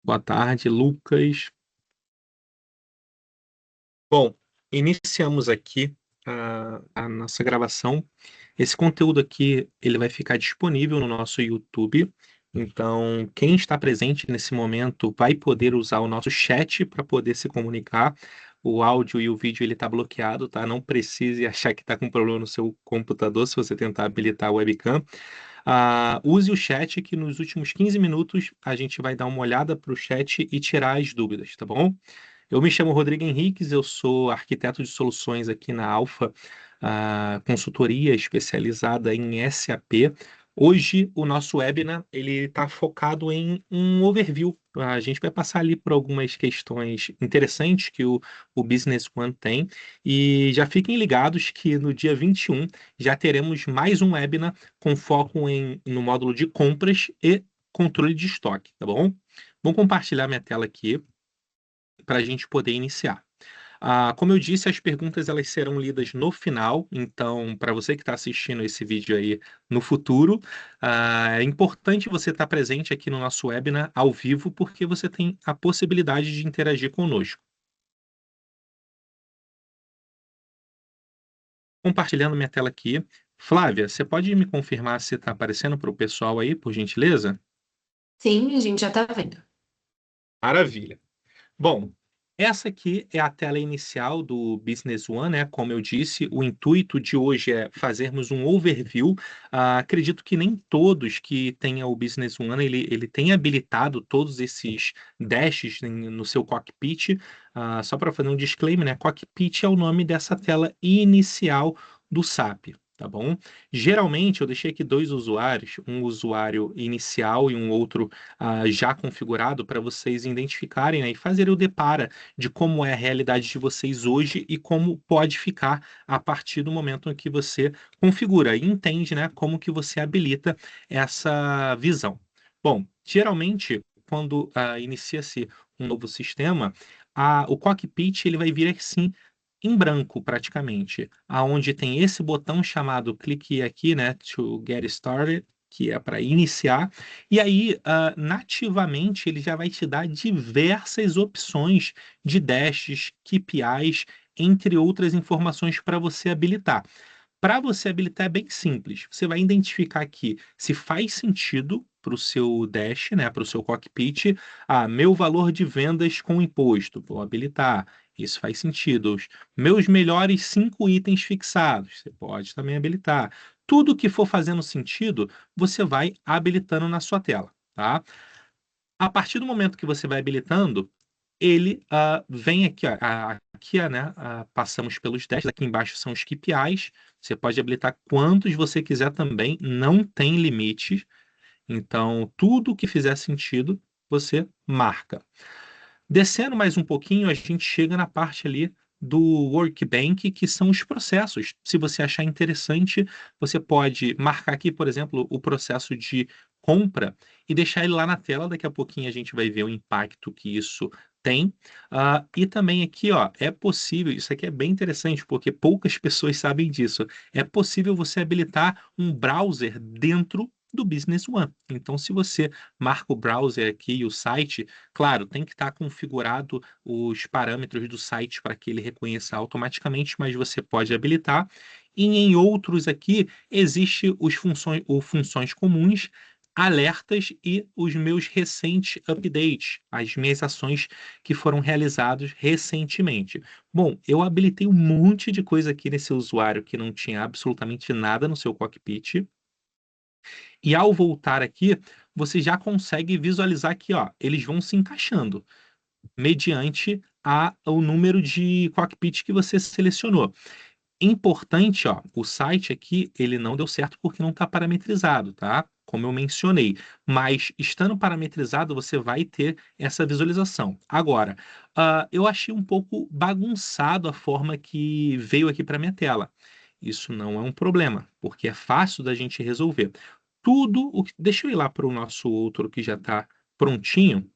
Boa tarde, Lucas. Bom, iniciamos aqui a nossa gravação. Esse conteúdo aqui, ele vai ficar disponível no nosso YouTube. Então, quem está presente nesse momento vai poder usar o nosso chat para poder se comunicar. O áudio e o vídeo ele está bloqueado, tá? Não precise achar que está com problema no seu computador se você tentar habilitar a webcam. Use o chat que nos últimos 15 minutos a gente vai dar uma olhada para o chat e tirar as dúvidas, tá bom? Eu me chamo Rodrigo Henriques, eu sou arquiteto de soluções aqui na Alfa, consultoria especializada em SAP. Hoje, o nosso webinar ele está focado em um overview. A gente vai passar ali por algumas questões interessantes que o Business One tem. E já fiquem ligados que no dia 21 já teremos mais um webinar com foco no módulo de compras e controle de estoque, tá bom? Vou compartilhar minha tela aqui para a gente poder iniciar. Como eu disse, as perguntas elas serão lidas no final, então, para você que está assistindo esse vídeo aí no futuro, é importante você estar presente aqui no nosso webinar ao vivo, porque você tem a possibilidade de interagir conosco. Compartilhando minha tela aqui. Flávia, você pode me confirmar se está aparecendo para o pessoal aí, por gentileza? Sim, a gente já tá vendo. Maravilha. Bom, essa aqui é a tela inicial do Business One, né? Como eu disse, o intuito de hoje é fazermos um overview. Acredito que nem todos que tenham o Business One, ele tem habilitado todos esses dashes no seu cockpit. Só para fazer um disclaimer, né? Cockpit é o nome dessa tela inicial do SAP. Tá bom? Geralmente eu deixei aqui dois usuários, um usuário inicial e um outro já configurado para vocês identificarem, né, e fazerem o depara de como é a realidade de vocês hoje e como pode ficar a partir do momento em que você configura e entende, né, como que você habilita essa visão. Bom, geralmente, quando inicia-se um novo sistema, o cockpit ele vai vir assim em branco praticamente, aonde tem esse botão chamado clique aqui, né, to get started, que é para iniciar, e aí nativamente ele já vai te dar diversas opções de dashes, KPIs, entre outras informações para você habilitar. Para você habilitar é bem simples. Você vai identificar aqui se faz sentido para o seu dash, né, para o seu cockpit. Meu valor de vendas com imposto, vou habilitar. Isso faz sentido. Os meus melhores 5 itens fixados, você pode também habilitar. Tudo que for fazendo sentido, você vai habilitando na sua tela, tá? A partir do momento que você vai habilitando, ele vem aqui, ó, né, passamos pelos 10, aqui embaixo são os KPIs, você pode habilitar quantos você quiser também, não tem limite, então tudo que fizer sentido, você marca. Descendo mais um pouquinho, a gente chega na parte ali do Workbank, que são os processos. Se você achar interessante, você pode marcar aqui, por exemplo, o processo de compra e deixar ele lá na tela. Daqui a pouquinho a gente vai ver o impacto que isso tem. E também aqui, ó, é possível, isso aqui é bem interessante, porque poucas pessoas sabem disso. É possível você habilitar um browser dentro do Business One. Então, se você marca o browser aqui e o site, claro, tem que estar configurado os parâmetros do site para que ele reconheça automaticamente, mas você pode habilitar. E em outros aqui, existe funções comuns, alertas e os meus recentes updates, as minhas ações que foram realizadas recentemente. Bom, eu habilitei um monte de coisa aqui nesse usuário que não tinha absolutamente nada no seu cockpit. E ao voltar aqui, você já consegue visualizar que, ó, eles vão se encaixando mediante o número de cockpit que você selecionou. Importante, ó, o site aqui, ele não deu certo porque não está parametrizado, tá? Como eu mencionei. Mas, estando parametrizado, você vai ter essa visualização. Agora, eu achei um pouco bagunçado a forma que veio aqui para minha tela. Isso não é um problema, porque é fácil da gente resolver. Deixa eu ir lá para o nosso outro que já está prontinho,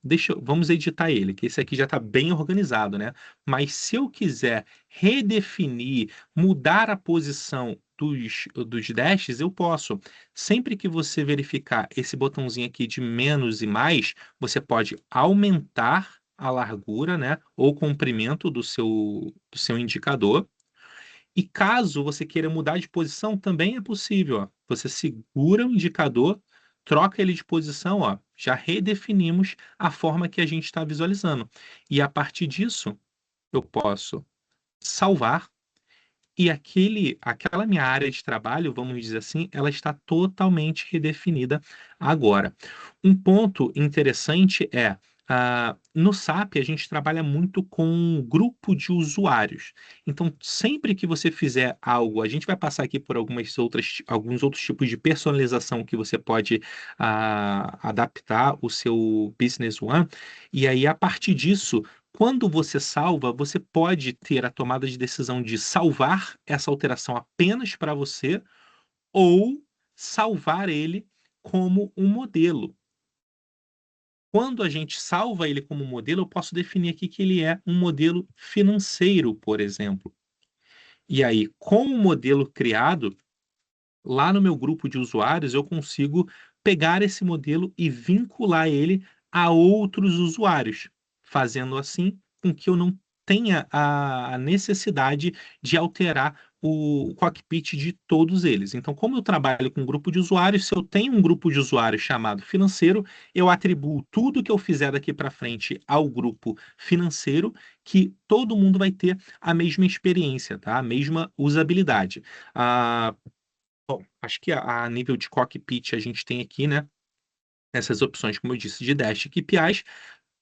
vamos editar ele, que esse aqui já está bem organizado, né? Mas se eu quiser redefinir, mudar a posição dos dashes, eu posso. Sempre que você verificar esse botãozinho aqui de menos e mais, você pode aumentar a largura, né? Ou comprimento do seu indicador. E caso você queira mudar de posição, também é possível, ó. Você segura o indicador, troca ele de posição, ó. Já redefinimos a forma que a gente está visualizando. E a partir disso, eu posso salvar e aquela minha área de trabalho, vamos dizer assim, ela está totalmente redefinida agora. Um ponto interessante é, no SAP a gente trabalha muito com um grupo de usuários. Então, sempre que você fizer algo, a gente vai passar aqui por alguns outros tipos de personalização que você pode adaptar o seu Business One, e aí a partir disso quando você salva, você pode ter a tomada de decisão de salvar essa alteração apenas para você ou salvar ele como um modelo. Quando a gente salva ele como modelo, eu posso definir aqui que ele é um modelo financeiro, por exemplo. E aí, com o modelo criado, lá no meu grupo de usuários, eu consigo pegar esse modelo e vincular ele a outros usuários, fazendo assim com que eu não tenha a necessidade de alterar o cockpit de todos eles. Então, como eu trabalho com um grupo de usuários, se eu tenho um grupo de usuários chamado financeiro, eu atribuo tudo que eu fizer daqui para frente ao grupo financeiro, que todo mundo vai ter a mesma experiência, tá? A mesma usabilidade. Ah, Bom, acho que a nível de cockpit a gente tem aqui, né? Essas opções, como eu disse, de Dash e KPIs.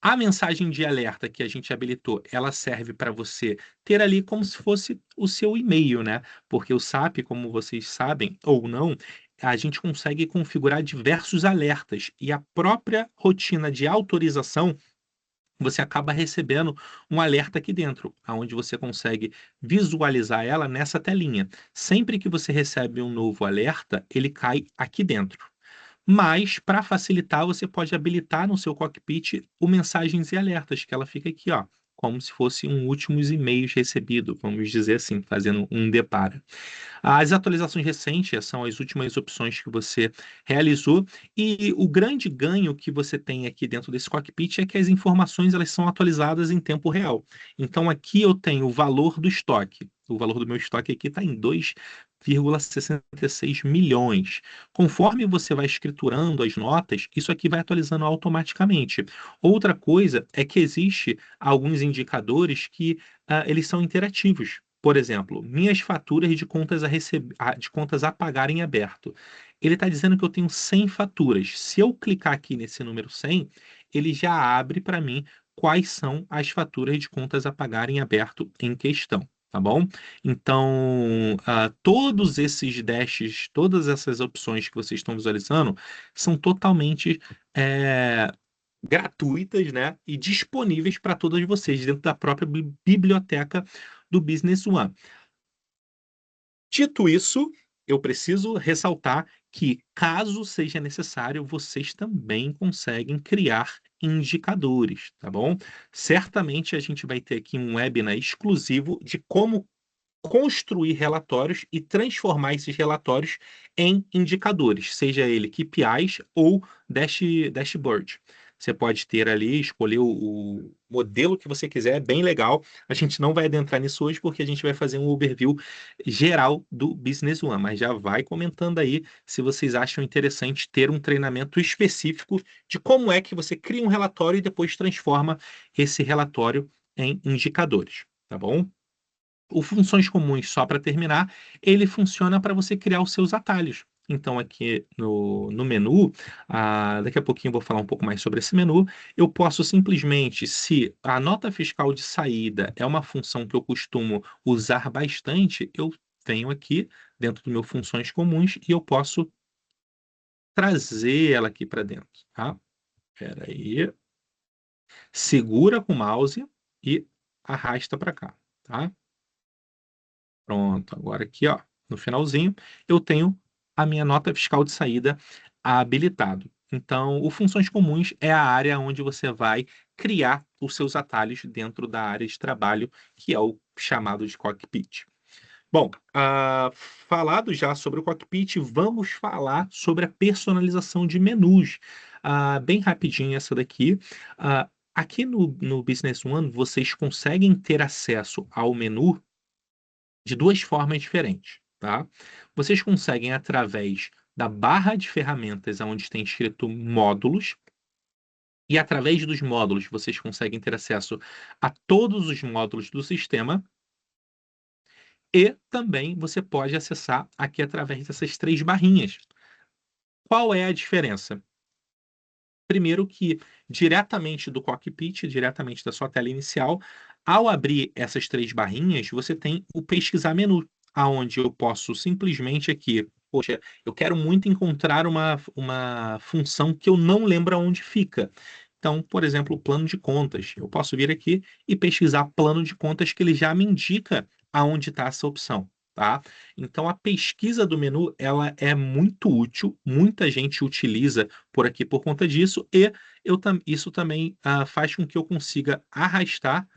A mensagem de alerta que a gente habilitou, ela serve para você ter ali como se fosse o seu e-mail, né? Porque o SAP, como vocês sabem ou não, a gente consegue configurar diversos alertas e a própria rotina de autorização você acaba recebendo um alerta aqui dentro, onde você consegue visualizar ela nessa telinha. Sempre que você recebe um novo alerta, ele cai aqui dentro. Mas, para facilitar, você pode habilitar no seu cockpit o mensagens e alertas, que ela fica aqui, ó, como se fosse um últimos e-mails recebido, vamos dizer assim, fazendo um depara. As atualizações recentes são as últimas opções que você realizou e o grande ganho que você tem aqui dentro desse cockpit é que as informações elas são atualizadas em tempo real. Então aqui eu tenho o valor do estoque. O valor do meu estoque aqui está em 2,66 milhões. Conforme você vai escriturando as notas, isso aqui vai atualizando automaticamente. Outra coisa é que existe alguns indicadores que eles são interativos. Por exemplo, minhas faturas de contas de contas a pagar em aberto. Ele está dizendo que eu tenho 100 faturas. Se eu clicar aqui nesse número 100, ele já abre para mim quais são as faturas de contas a pagar em aberto em questão. Tá bom? Então, todos esses dashes, todas essas opções que vocês estão visualizando, são totalmente gratuitas, né? E disponíveis para todas vocês dentro da própria biblioteca do Business One. Dito isso, eu preciso ressaltar que, caso seja necessário, vocês também conseguem criar indicadores, tá bom? Certamente a gente vai ter aqui um webinar exclusivo de como construir relatórios e transformar esses relatórios em indicadores, seja ele KPIs ou dashboard. Você pode ter ali, escolher o modelo que você quiser, é bem legal. A gente não vai adentrar nisso hoje porque a gente vai fazer um overview geral do Business One, mas já vai comentando aí se vocês acham interessante ter um treinamento específico de como é que você cria um relatório e depois transforma esse relatório em indicadores, tá bom? O funções comuns, só para terminar, ele funciona para você criar os seus atalhos. Então, aqui no menu, daqui a pouquinho eu vou falar um pouco mais sobre esse menu. Eu posso simplesmente, se a nota fiscal de saída é uma função que eu costumo usar bastante, eu venho aqui dentro do meu funções comuns e eu posso trazer ela aqui para dentro, tá? Espera aí. Segura com o mouse e arrasta para cá, tá? Pronto, agora aqui, ó, no finalzinho, eu tenho a minha nota fiscal de saída habilitado. Então, o funções comuns é a área onde você vai criar os seus atalhos dentro da área de trabalho, que é o chamado de cockpit. Bom, falado já sobre o cockpit, vamos falar sobre a personalização de menus. Bem rapidinho essa daqui. Aqui no Business One, vocês conseguem ter acesso ao menu de duas formas diferentes, tá? Vocês conseguem através da barra de ferramentas, onde tem escrito módulos, e através dos módulos vocês conseguem ter acesso a todos os módulos do sistema, e também você pode acessar aqui através dessas três barrinhas. Qual é a diferença? Primeiro que diretamente do cockpit, diretamente da sua tela inicial, ao abrir essas três barrinhas, você tem o pesquisar menu, aonde eu posso simplesmente aqui, poxa, eu quero muito encontrar uma função que eu não lembro onde fica. Então, por exemplo, o plano de contas. Eu posso vir aqui e pesquisar plano de contas, que ele já me indica aonde está essa opção, tá? Então, a pesquisa do menu, ela é muito útil, muita gente utiliza por aqui por conta disso, e isso também faz com que eu consiga arrastar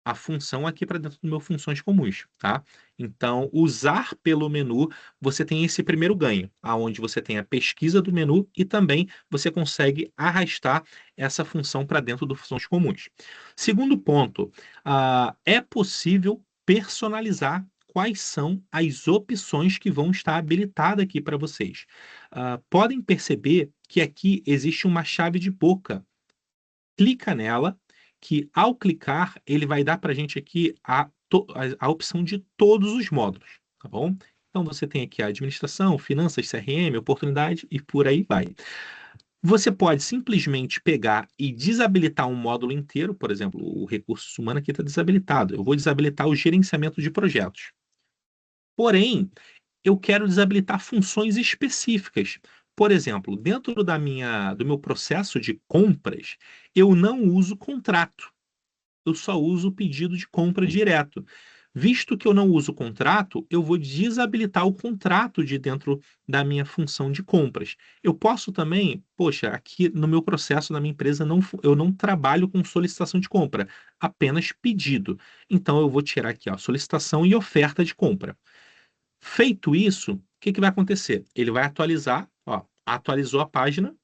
a função aqui para dentro do meu funções comuns, tá? Então, usar pelo menu, você tem esse primeiro ganho, aonde você tem a pesquisa do menu e também você consegue arrastar essa função para dentro do funções comuns. Segundo ponto, é possível personalizar quais são as opções que vão estar habilitadas aqui para vocês. Podem perceber que aqui existe uma chave de boca. Clica nela, que ao clicar, ele vai dar para a gente aqui a opção de todos os módulos, tá bom? Então, você tem aqui a administração, finanças, CRM, oportunidade e por aí vai. Você pode simplesmente pegar e desabilitar um módulo inteiro, por exemplo, o recursos humanos aqui está desabilitado. Eu vou desabilitar o gerenciamento de projetos. Porém, eu quero desabilitar funções específicas. Por exemplo, dentro do meu processo de compras, eu não uso contrato. Eu só uso o pedido de compra direto. Visto que eu não uso contrato, eu vou desabilitar o contrato de dentro da minha função de compras. Eu posso também, poxa, aqui no meu processo, na minha empresa, eu não trabalho com solicitação de compra, apenas pedido. Então eu vou tirar aqui, ó, solicitação e oferta de compra. Feito isso, o que vai acontecer? Ele vai atualizar, ó, atualizou a página,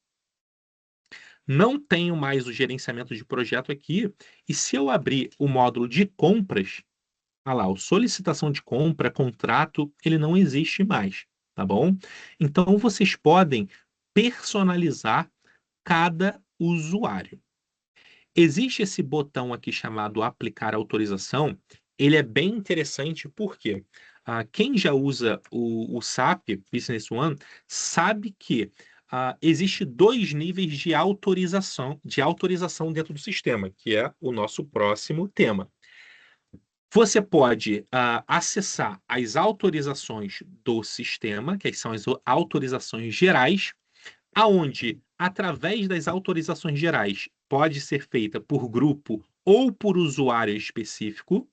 não tenho mais o gerenciamento de projeto aqui, e se eu abrir o módulo de compras, olha lá, o solicitação de compra, contrato, ele não existe mais, tá bom? Então vocês podem personalizar cada usuário. Existe esse botão aqui chamado aplicar autorização. Ele é bem interessante porque quem já usa o SAP Business One sabe que existe dois níveis de autorização dentro do sistema, que é o nosso próximo tema. Você pode acessar as autorizações do sistema, que são as autorizações gerais, aonde, através das autorizações gerais, pode ser feita por grupo ou por usuário específico.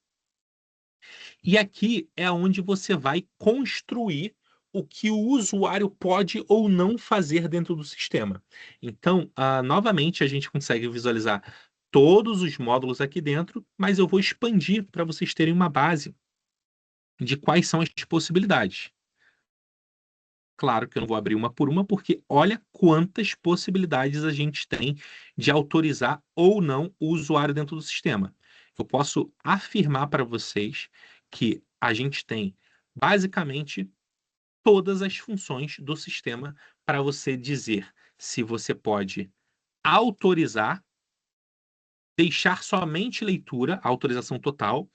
E aqui é onde você vai construir o que o usuário pode ou não fazer dentro do sistema. Então, novamente, a gente consegue visualizar todos os módulos aqui dentro, mas eu vou expandir para vocês terem uma base de quais são as possibilidades. Claro que eu não vou abrir uma por uma, porque olha quantas possibilidades a gente tem de autorizar ou não o usuário dentro do sistema. Eu posso afirmar para vocês que a gente tem basicamente todas as funções do sistema para você dizer se você pode autorizar, deixar somente leitura, autorização total,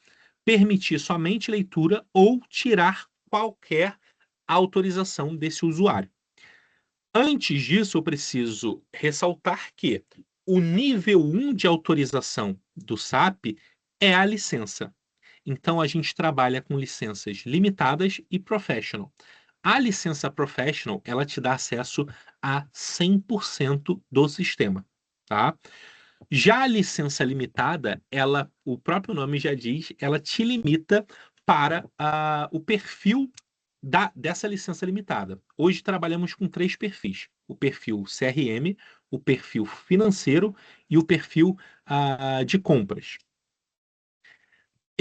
permitir somente leitura ou tirar qualquer autorização desse usuário. Antes disso, eu preciso ressaltar que o nível 1 de autorização do SAP é a licença. Então, a gente trabalha com licenças limitadas e professional. A licença professional, ela te dá acesso a 100% do sistema, tá? Já a licença limitada, o próprio nome já diz, ela te limita para o perfil dessa licença limitada. Hoje trabalhamos com três perfis. o perfil CRM, o perfil financeiro e o perfil de compras.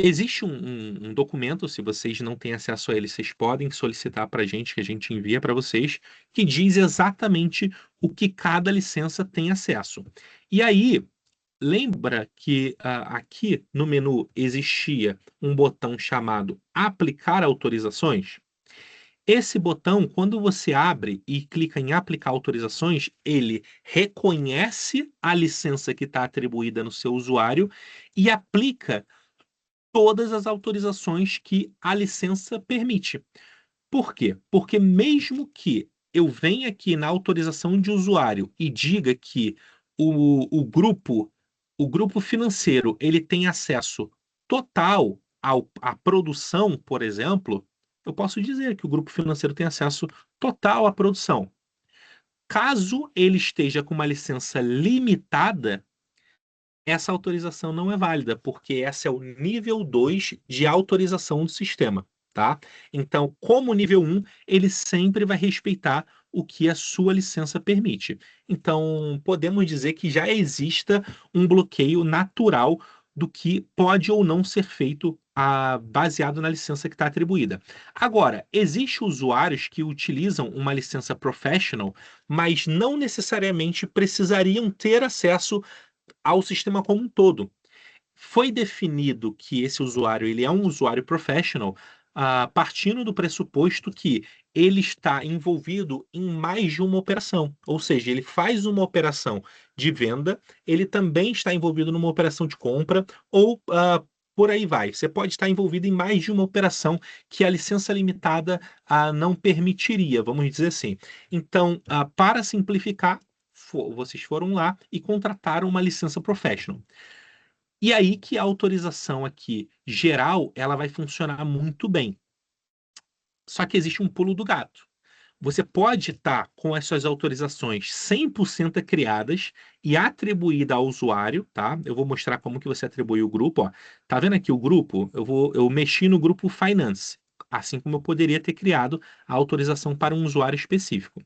Existe um documento, se vocês não têm acesso a ele, vocês podem solicitar para a gente, que a gente envia para vocês, que diz exatamente o que cada licença tem acesso. E aí, lembra que aqui no menu existia um botão chamado Aplicar autorizações? Esse botão, quando você abre e clica em aplicar autorizações, ele reconhece a licença que está atribuída no seu usuário e aplica todas as autorizações que a licença permite. Por quê? Porque mesmo que eu venha aqui na autorização de usuário e diga que o grupo financeiro ele tem acesso total à produção, por exemplo, eu posso dizer que o grupo financeiro tem acesso total à produção. Caso ele esteja com uma licença limitada, essa autorização não é válida, porque essa é o nível 2 de autorização do sistema, tá? Então, como nível 1, ele sempre vai respeitar o que a sua licença permite. Então, podemos dizer que já exista um bloqueio natural do que pode ou não ser feito baseado na licença que está atribuída. Agora, existem usuários que utilizam uma licença professional, mas não necessariamente precisariam ter acesso ao sistema como um todo. Foi definido que esse usuário ele é um usuário professional, partindo do pressuposto que ele está envolvido em mais de uma operação, ou seja, ele faz uma operação de venda, ele também está envolvido numa operação de compra, ou por aí vai. Você pode estar envolvido em mais de uma operação que a licença limitada não permitiria, vamos dizer assim. Então, para simplificar, vocês foram lá e contrataram uma licença professional. E aí que a autorização aqui geral, ela vai funcionar muito bem. Só que existe um pulo do gato. Você pode estar com as suas autorizações 100% criadas e atribuída ao usuário, tá? Eu vou mostrar como que você atribui o grupo, ó. Tá vendo aqui o grupo? Eu mexi no grupo Finance, assim como eu poderia ter criado a autorização para um usuário específico.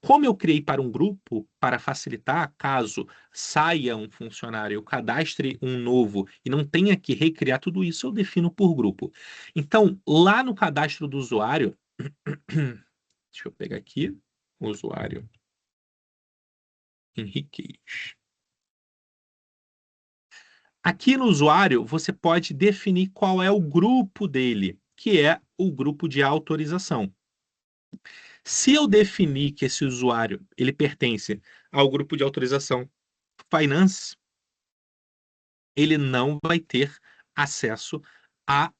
Como eu criei para um grupo, para facilitar, caso saia um funcionário, eu cadastre um novo e não tenha que recriar tudo isso, eu defino por grupo. Então, lá no cadastro do usuário, deixa eu pegar aqui, usuário Henriquez. Aqui no usuário, você pode definir qual é o grupo dele, que é o grupo de autorização. Se eu definir que esse usuário ele pertence ao grupo de autorização Finance, ele não vai ter acesso a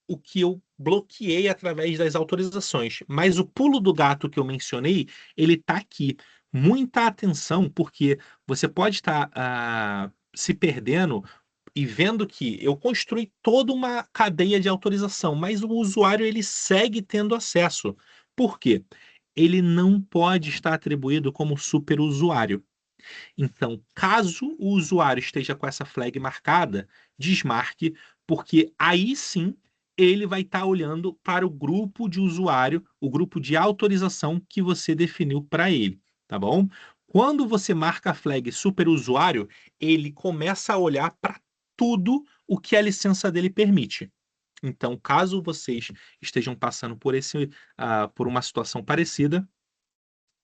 o que eu bloqueei através das autorizações. Mas o pulo do gato que eu mencionei, ele está aqui. Muita atenção, porque você pode estar se perdendo e vendo que eu construí toda uma cadeia de autorização, mas o usuário ele segue tendo acesso. Por quê? Ele não pode estar atribuído como superusuário. Então, caso o usuário esteja com essa flag marcada, desmarque, porque aí sim ele vai estar olhando para o grupo de usuário, o grupo de autorização que você definiu para ele, tá bom? Quando você marca a flag superusuário, ele começa a olhar para tudo o que a licença dele permite. Então, caso vocês estejam passando por uma situação parecida,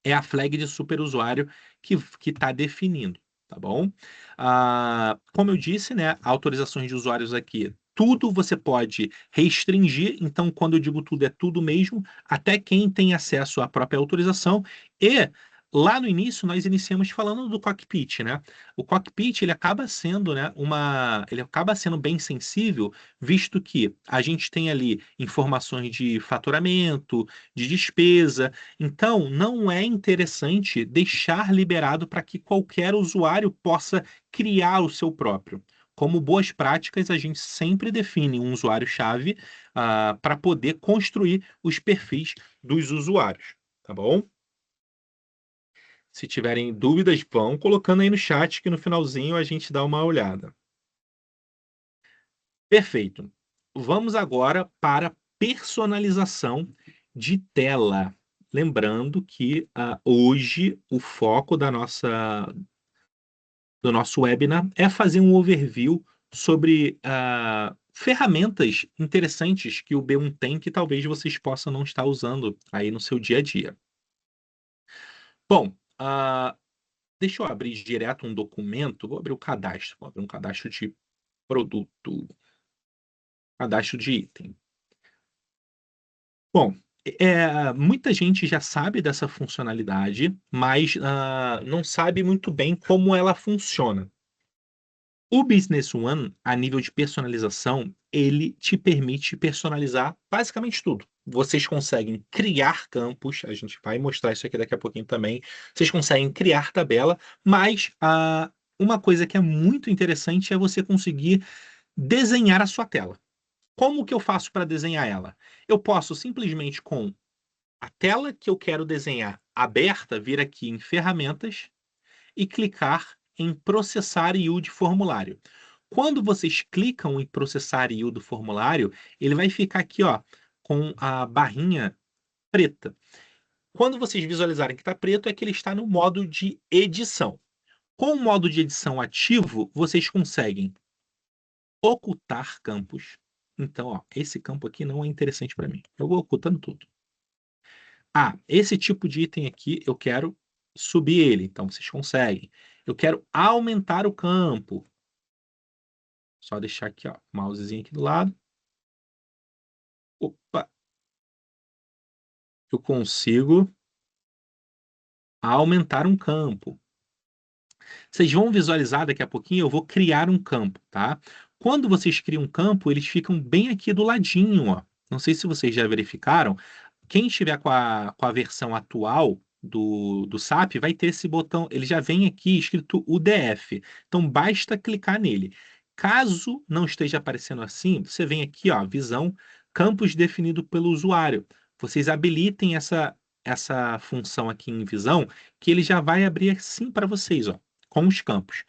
é a flag de superusuário que está definindo, tá bom? Como eu disse, né, autorizações de usuários aqui, tudo você pode restringir, então quando eu digo tudo é tudo mesmo, até quem tem acesso à própria autorização e lá no início nós iniciamos falando do cockpit, né? O cockpit ele acaba sendo, né, ele acaba sendo bem sensível, visto que a gente tem ali informações de faturamento, de despesa, então, não é interessante deixar liberado para que qualquer usuário possa criar o seu próprio. Como boas práticas, a gente sempre define um usuário-chave para poder construir os perfis dos usuários, tá bom? Se tiverem dúvidas, vão colocando aí no chat que no finalzinho a gente dá uma olhada. Perfeito. Vamos agora para personalização de tela. lembrando que hoje o foco do nosso webinar é fazer um overview sobre ferramentas interessantes que o B1 tem que talvez vocês possam não estar usando aí no seu dia a dia. Bom, deixa eu abrir direto um documento, vou abrir o cadastro, vou abrir um cadastro de produto, cadastro de item. Bom, muita gente já sabe dessa funcionalidade, mas não sabe muito bem como ela funciona. O Business One, a nível de personalização, ele te permite personalizar basicamente tudo. Vocês conseguem criar campos, a gente vai mostrar isso aqui daqui a pouquinho também. Vocês conseguem criar tabela, mas uma coisa que é muito interessante é você conseguir desenhar a sua tela. Como que eu faço para desenhar ela? Eu posso simplesmente com a tela que eu quero desenhar aberta, vir aqui em ferramentas e clicar em processar IU de formulário. Quando vocês clicam em processar IU do formulário, ele vai ficar aqui, ó, com a barrinha preta. Quando vocês visualizarem que está preto, é que ele está no modo de edição. Com o modo de edição ativo, vocês conseguem ocultar campos. Então, ó, esse campo aqui não é interessante para mim. Eu vou ocultando tudo. Esse tipo de item aqui eu quero subir ele, então vocês conseguem. Eu quero aumentar o campo. Só deixar aqui, ó, o mousezinho aqui do lado. Opa! Eu consigo aumentar um campo. Vocês vão visualizar daqui a pouquinho, eu vou criar um campo, tá? Quando vocês criam um campo, eles ficam bem aqui do ladinho, ó. Não sei se vocês já verificaram. Quem estiver com a versão atual do SAP vai ter esse botão, ele já vem aqui escrito UDF. Então basta clicar nele. Caso não esteja aparecendo assim, você vem aqui, ó, visão, campos definido pelo usuário. Vocês habilitem essa função aqui em visão, que ele já vai abrir assim para vocês, ó, com os campos.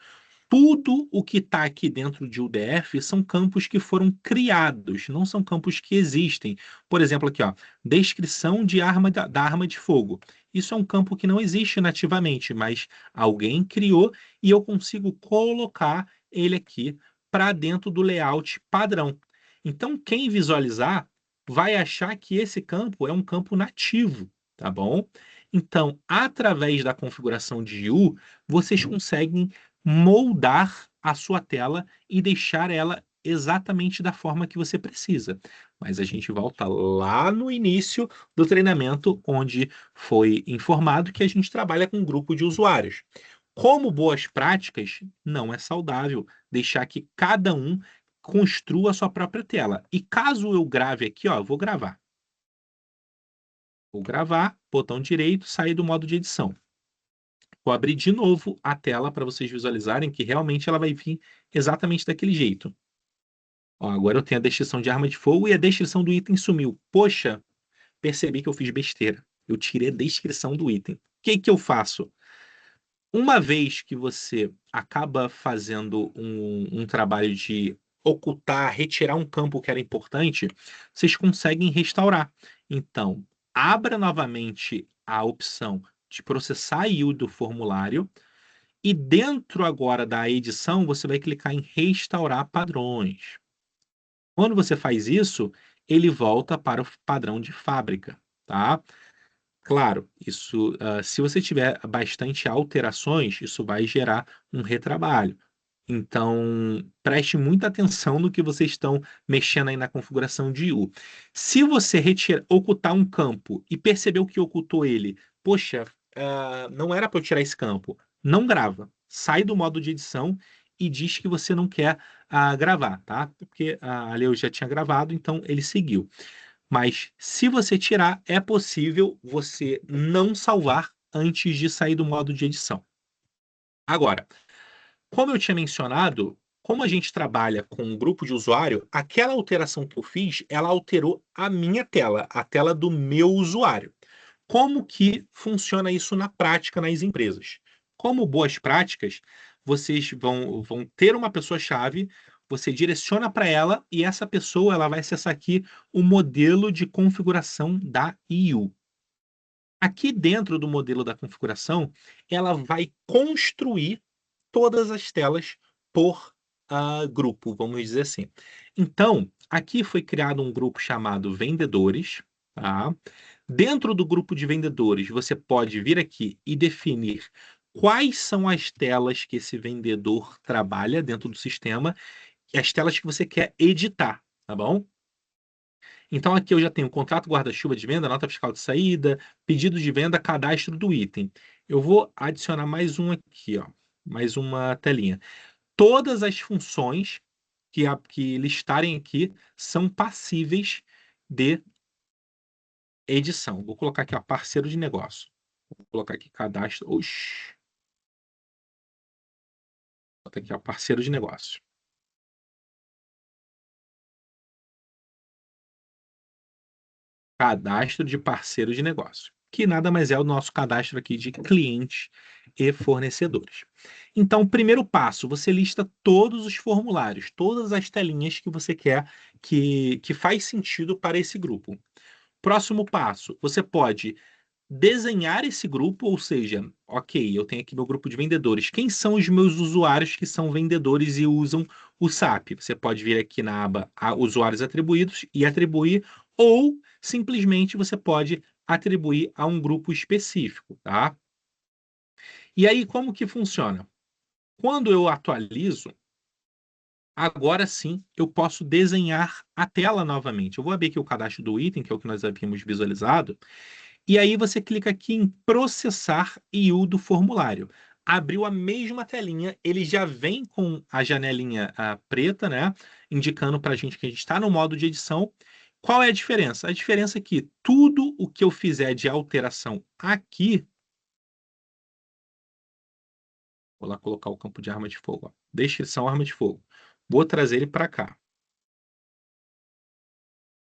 Tudo o que está aqui dentro de UDF são campos que foram criados, não são campos que existem. Por exemplo, aqui, ó, descrição de arma da arma de fogo. Isso é um campo que não existe nativamente, mas alguém criou e eu consigo colocar ele aqui para dentro do layout padrão. Então, quem visualizar vai achar que esse campo é um campo nativo, tá bom? Então, através da configuração de U, vocês conseguem moldar a sua tela e deixar ela exatamente da forma que você precisa. Mas a gente volta lá no início do treinamento, onde foi informado que a gente trabalha com um grupo de usuários. Como boas práticas, não é saudável deixar que cada um construa a sua própria tela. E caso eu grave aqui, ó, eu vou gravar. Vou gravar, botão direito, sair do modo de edição. Vou abrir de novo a tela para vocês visualizarem que realmente ela vai vir exatamente daquele jeito. Ó, agora eu tenho a descrição de arma de fogo e a descrição do item sumiu. Poxa, percebi que eu fiz besteira. Eu tirei a descrição do item. O que que eu faço? Uma vez que você acaba fazendo um trabalho de ocultar, retirar um campo que era importante, vocês conseguem restaurar. Então, abra novamente a opção de processar IU do formulário e dentro agora da edição, você vai clicar em restaurar padrões. Quando você faz isso, ele volta para o padrão de fábrica, tá? Claro, isso, se você tiver bastante alterações, isso vai gerar um retrabalho. Então, preste muita atenção no que vocês estão mexendo aí na configuração de U. Se você ocultar um campo e percebeu que ocultou ele, poxa, não era para eu tirar esse campo, não grava. Sai do modo de edição e diz que você não quer gravar, tá? Porque ali eu já tinha gravado, então ele seguiu. Mas se você tirar, é possível você não salvar antes de sair do modo de edição. Agora, como eu tinha mencionado, como a gente trabalha com um grupo de usuário, aquela alteração que eu fiz, ela alterou a minha tela, a tela do meu usuário. Como que funciona isso na prática nas empresas? Como boas práticas, vocês vão ter uma pessoa-chave, você direciona para ela e essa pessoa ela vai acessar aqui o modelo de configuração da IU. Aqui dentro do modelo da configuração, ela vai construir todas as telas por grupo, vamos dizer assim. Então, aqui foi criado um grupo chamado vendedores, tá? Dentro do grupo de vendedores, você pode vir aqui e definir quais são as telas que esse vendedor trabalha dentro do sistema e as telas que você quer editar, tá bom? Então aqui eu já tenho contrato guarda-chuva de venda, nota fiscal de saída, pedido de venda, cadastro do item. Eu vou adicionar mais um aqui, ó, mais uma telinha. Todas as funções que listarem aqui são passíveis de edição. Vou colocar aqui, ó, parceiro de negócio. Vou colocar aqui cadastro. Oxi. Vou botar aqui, ó, parceiro de negócio. Cadastro de parceiro de negócio, que nada mais é o nosso cadastro aqui de clientes e fornecedores. Então, primeiro passo, você lista todos os formulários, todas as telinhas que você quer que faz sentido para esse grupo. Próximo passo, você pode desenhar esse grupo, ou seja, ok, eu tenho aqui meu grupo de vendedores. Quem são os meus usuários que são vendedores e usam o SAP? Você pode vir aqui na aba Usuários Atribuídos e atribuir, ou simplesmente você pode atribuir a um grupo específico, tá? E aí, como que funciona? Quando eu atualizo, agora sim eu posso desenhar a tela novamente. Eu vou abrir aqui o cadastro do item, que é o que nós havíamos visualizado. E aí você clica aqui em processar IU do formulário. Abriu a mesma telinha, ele já vem com a janelinha preta, né? Indicando para a gente que a gente está no modo de edição. Qual é a diferença? A diferença é que tudo o que eu fizer de alteração aqui, vou lá colocar o campo de arma de fogo, ó. Descrição arma de fogo. Vou trazer ele para cá.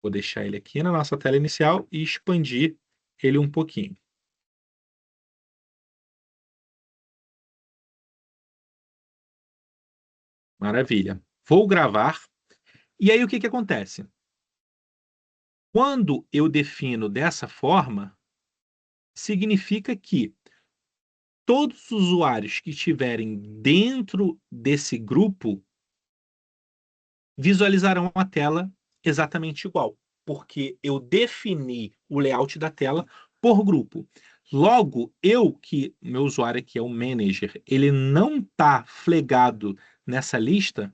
Vou deixar ele aqui na nossa tela inicial e expandir ele um pouquinho. Maravilha. Vou gravar. E aí o que que acontece? Quando eu defino dessa forma, significa que todos os usuários que estiverem dentro desse grupo visualizarão a tela exatamente igual, porque eu defini o layout da tela por grupo. Logo, meu usuário aqui é o manager, ele não está flegado nessa lista.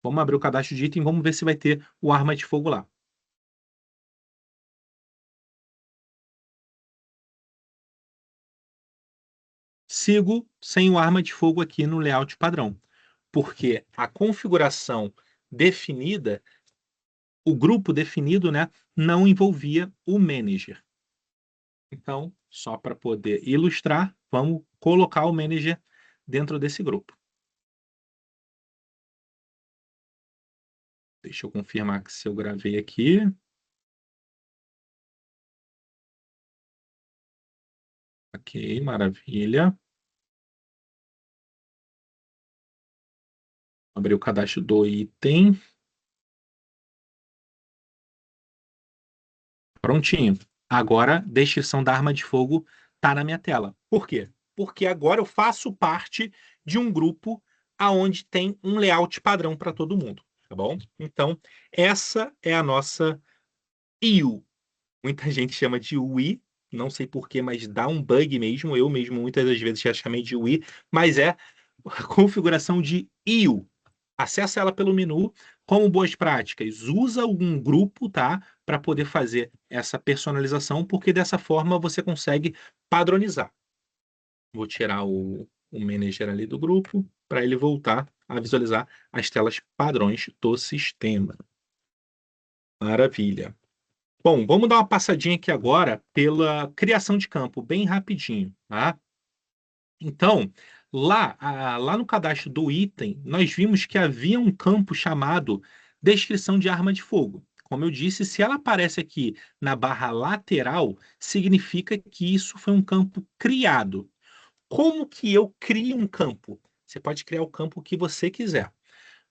Vamos abrir o cadastro de item e vamos ver se vai ter o arma de fogo lá. Sigo sem o arma de fogo aqui no layout padrão, porque a configuração definida, o grupo definido, né, não envolvia o manager. Então, só para poder ilustrar, vamos colocar o manager dentro desse grupo. Deixa eu confirmar que se eu gravei aqui. Ok, maravilha. Abrir o cadastro do item. Prontinho. Agora, descrição da arma de fogo está na minha tela. Por quê? Porque agora eu faço parte de um grupo aonde tem um layout padrão para todo mundo, tá bom? Então, essa é a nossa IU. Muita gente chama de UI, não sei por quê, mas dá um bug mesmo. Eu mesmo muitas das vezes já chamei de UI, mas é a configuração de IU. Acessa ela pelo menu. Como boas práticas, usa algum grupo, tá? Para poder fazer essa personalização, porque dessa forma você consegue padronizar. Vou tirar o manager ali do grupo para ele voltar a visualizar as telas padrões do sistema. Maravilha. Bom, vamos dar uma passadinha aqui agora pela criação de campo, bem rapidinho, tá? Então, lá no cadastro do item, nós vimos que havia um campo chamado descrição de arma de fogo. Como eu disse, se ela aparece aqui na barra lateral, significa que isso foi um campo criado. Como que eu crio um campo? Você pode criar o campo que você quiser.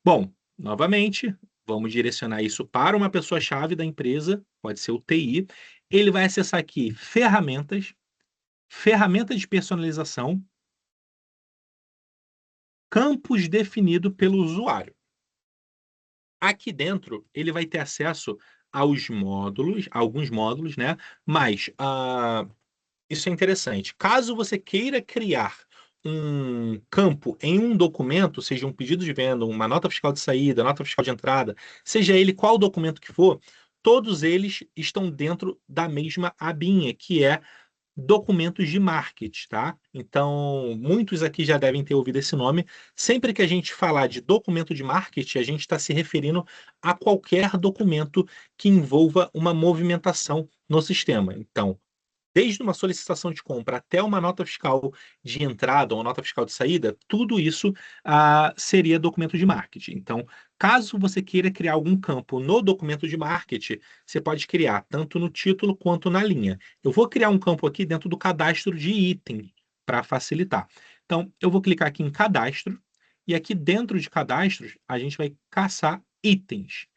Bom, novamente, vamos direcionar isso para uma pessoa-chave da empresa, pode ser o TI. Ele vai acessar aqui ferramentas, ferramenta de personalização, campos definido pelo usuário. Aqui dentro, ele vai ter acesso aos módulos, alguns módulos, né? Mas isso é interessante. Caso você queira criar um campo em um documento, seja um pedido de venda, uma nota fiscal de saída, nota fiscal de entrada, seja ele qual documento que for, todos eles estão dentro da mesma abinha, que é documentos de marketing, tá? Então, muitos aqui já devem ter ouvido esse nome. Sempre que a gente falar de documento de marketing, a gente está se referindo a qualquer documento que envolva uma movimentação no sistema. Então, desde uma solicitação de compra até uma nota fiscal de entrada ou nota fiscal de saída, tudo isso seria documento de marketing. Então, caso você queira criar algum campo no documento de marketing, você pode criar tanto no título quanto na linha. Eu vou criar um campo aqui dentro do cadastro de item para facilitar. Então, eu vou clicar aqui em cadastro e aqui dentro de cadastros a gente vai caçar itens.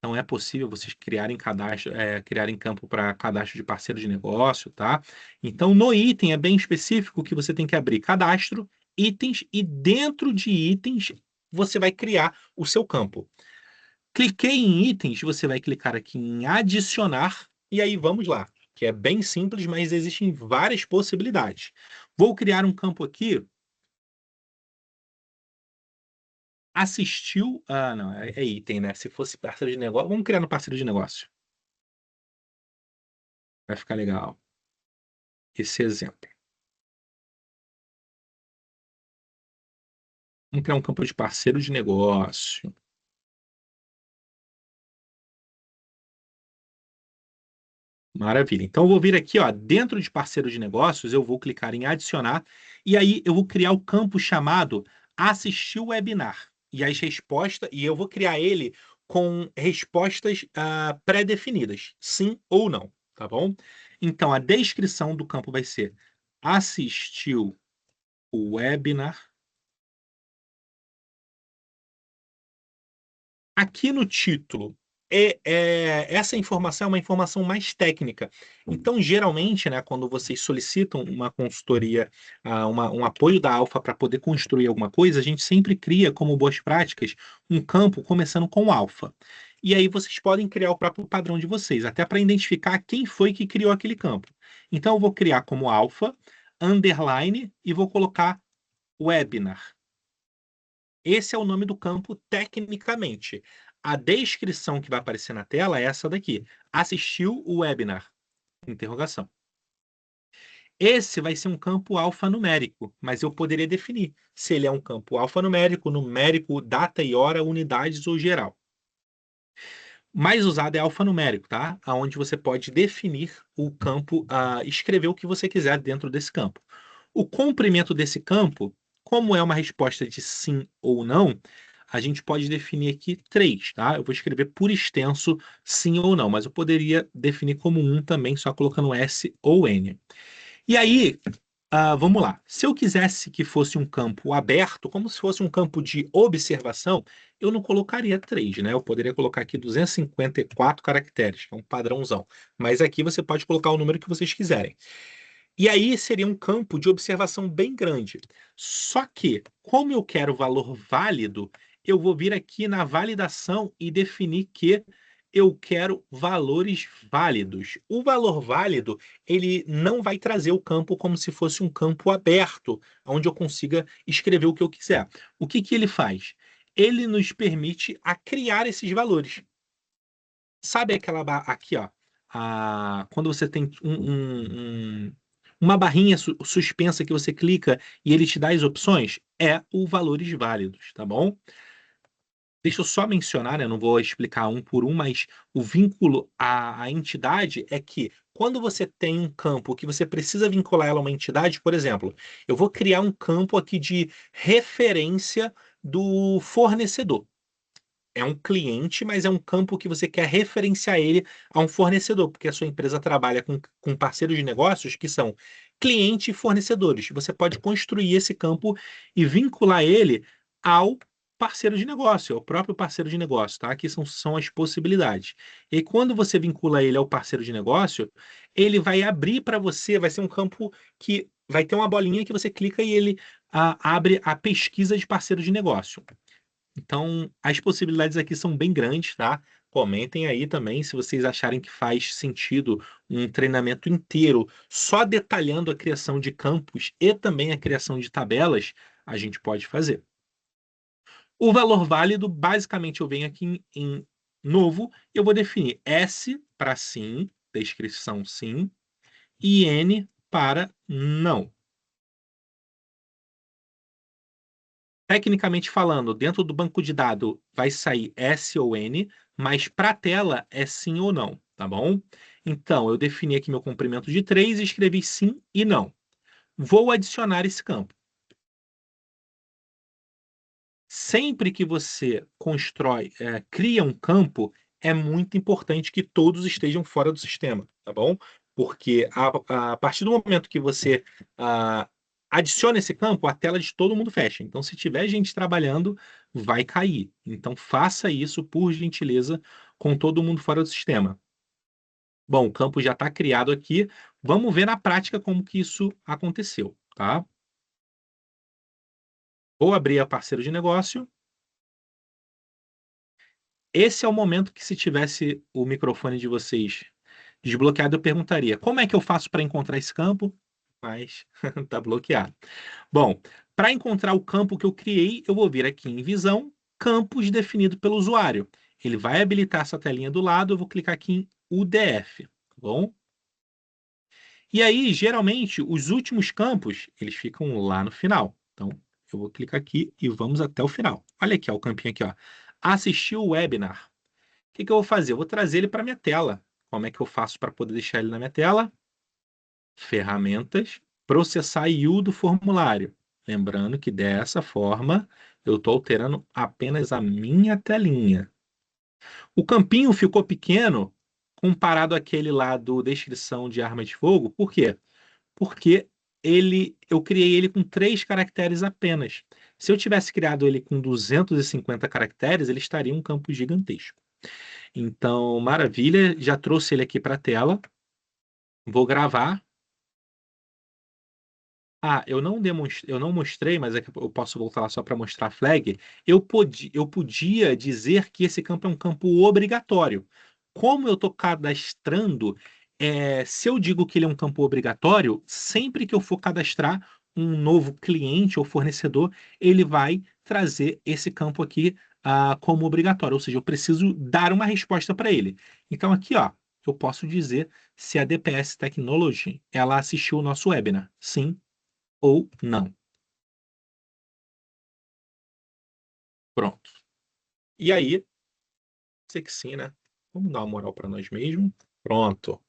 Não é possível vocês criarem cadastro, criarem campo para cadastro de parceiro de negócio, tá? Então, no item é bem específico que você tem que abrir cadastro, itens, e dentro de itens você vai criar o seu campo. Cliquei em itens, você vai clicar aqui em adicionar, e aí vamos lá, que é bem simples, mas existem várias possibilidades. Vou criar um campo aqui. Assistiu. Ah, não, é item, né? Se fosse parceiro de negócio, vamos criar no parceiro de negócio. Vai ficar legal esse exemplo. Vamos criar um campo de parceiro de negócio. Maravilha. Então, eu vou vir aqui, ó, dentro de parceiro de negócios, eu vou clicar em adicionar, e aí eu vou criar o campo chamado assistir o webinar. E as respostas, e eu vou criar ele com respostas pré-definidas, sim ou não, tá bom? Então, a descrição do campo vai ser assistiu o webinar. Aqui no título, essa informação é uma informação mais técnica. Então, geralmente, né, quando vocês solicitam uma consultoria, um apoio da Alfa para poder construir alguma coisa, a gente sempre cria, como boas práticas, um campo começando com Alfa. E aí vocês podem criar o próprio padrão de vocês, até para identificar quem foi que criou aquele campo. Então, eu vou criar como Alfa, underline, e vou colocar webinar. Esse é o nome do campo tecnicamente. A descrição que vai aparecer na tela é essa daqui. Assistiu o webinar? Interrogação. Esse vai ser um campo alfanumérico, mas eu poderia definir se ele é um campo alfanumérico, numérico, data e hora, unidades ou geral. Mais usado é alfanumérico, tá? Onde você pode definir o campo, escrever o que você quiser dentro desse campo. O comprimento desse campo, como é uma resposta de sim ou não, a gente pode definir aqui 3, tá? Eu vou escrever por extenso sim ou não, mas eu poderia definir como 1 também, só colocando S ou N. E aí, vamos lá. Se eu quisesse que fosse um campo aberto, como se fosse um campo de observação, eu não colocaria 3, né? Eu poderia colocar aqui 254 caracteres, que é um padrãozão. Mas aqui você pode colocar o número que vocês quiserem. E aí seria um campo de observação bem grande. Só que, como eu quero valor válido, eu vou vir aqui na validação e definir que eu quero valores válidos. O valor válido, ele não vai trazer o campo como se fosse um campo aberto, onde eu consiga escrever o que eu quiser. O que que ele faz? Ele nos permite a criar esses valores. Sabe aquela aqui, ó, quando você tem uma barrinha suspensa que você clica e ele te dá as opções? É o valores válidos, tá bom? Deixa eu só mencionar, né, não vou explicar um por um, mas o vínculo à entidade é que quando você tem um campo que você precisa vincular ela a uma entidade, por exemplo, eu vou criar um campo aqui de referência do fornecedor. É um cliente, mas é um campo que você quer referenciar ele a um fornecedor, porque a sua empresa trabalha com parceiros de negócios que são cliente e fornecedores. Você pode construir esse campo e vincular ele ao parceiro de negócio, é o próprio parceiro de negócio, tá? Aqui são as possibilidades. E quando você vincula ele ao parceiro de negócio, ele vai abrir para você, vai ser um campo que vai ter uma bolinha que você clica e ele abre a pesquisa de parceiro de negócio. Então, as possibilidades aqui são bem grandes, tá? Comentem aí também se vocês acharem que faz sentido um treinamento inteiro só detalhando a criação de campos e também a criação de tabelas, a gente pode fazer. O valor válido, basicamente, eu venho aqui em novo, eu vou definir S para sim, descrição sim, e N para não. Tecnicamente falando, dentro do banco de dados vai sair S ou N, mas para a tela é sim ou não, tá bom? Então, eu defini aqui meu comprimento de 3 e escrevi sim e não. Vou adicionar esse campo. Sempre que você cria um campo, é muito importante que todos estejam fora do sistema, tá bom? Porque a partir do momento que você ah, adiciona esse campo, a tela de todo mundo fecha. Então, se tiver gente trabalhando, vai cair. Então, faça isso, por gentileza, com todo mundo fora do sistema. Bom, o campo já está criado aqui. Vamos ver na prática como que isso aconteceu, tá? Vou abrir a parceiro de negócio. Esse é o momento que, se tivesse o microfone de vocês desbloqueado, eu perguntaria: como é que eu faço para encontrar esse campo? Mas está bloqueado. Bom, para encontrar o campo que eu criei, eu vou vir aqui em Visão, Campos definido pelo usuário. Ele vai habilitar essa telinha do lado, eu vou clicar aqui em UDF, tá bom? E aí, geralmente, os últimos campos, eles ficam lá no final. Então, eu vou clicar aqui e vamos até o final. Olha aqui, ó, o campinho aqui, ó. Assistir o webinar. O que que eu vou fazer? Eu vou trazer ele para minha tela. Como é que eu faço para poder deixar ele na minha tela? Ferramentas, processar IU do formulário. Lembrando que dessa forma eu estou alterando apenas a minha telinha. O campinho ficou pequeno comparado àquele lá do descrição de arma de fogo. Por quê? Porque eu criei ele com 3 caracteres apenas. Se eu tivesse criado ele com 250 caracteres, ele estaria um campo gigantesco. Então, maravilha, já trouxe ele aqui para a tela. Vou gravar. Eu não mostrei, mas é que eu posso voltar lá só para mostrar a flag. Eu podia dizer que esse campo é um campo obrigatório. Como eu estou cadastrando, se eu digo que ele é um campo obrigatório, sempre que eu for cadastrar um novo cliente ou fornecedor, ele vai trazer esse campo aqui como obrigatório. Ou seja, eu preciso dar uma resposta para ele. Então, aqui, ó, eu posso dizer se a DPS Technology ela assistiu o nosso webinar. Sim ou não. Pronto. E aí, sei que sim, né? Vamos dar uma moral para nós mesmos. Pronto.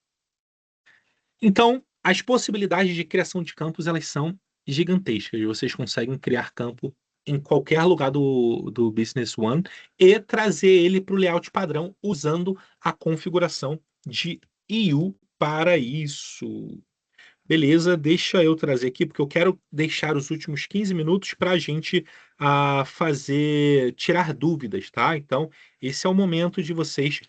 Então, as possibilidades de criação de campos, elas são gigantescas. Vocês conseguem criar campo em qualquer lugar do Business One e trazer ele para o layout padrão usando a configuração de EU para isso. Beleza, deixa eu trazer aqui, porque eu quero deixar os últimos 15 minutos para a gente tirar dúvidas, tá? Então, esse é o momento de vocês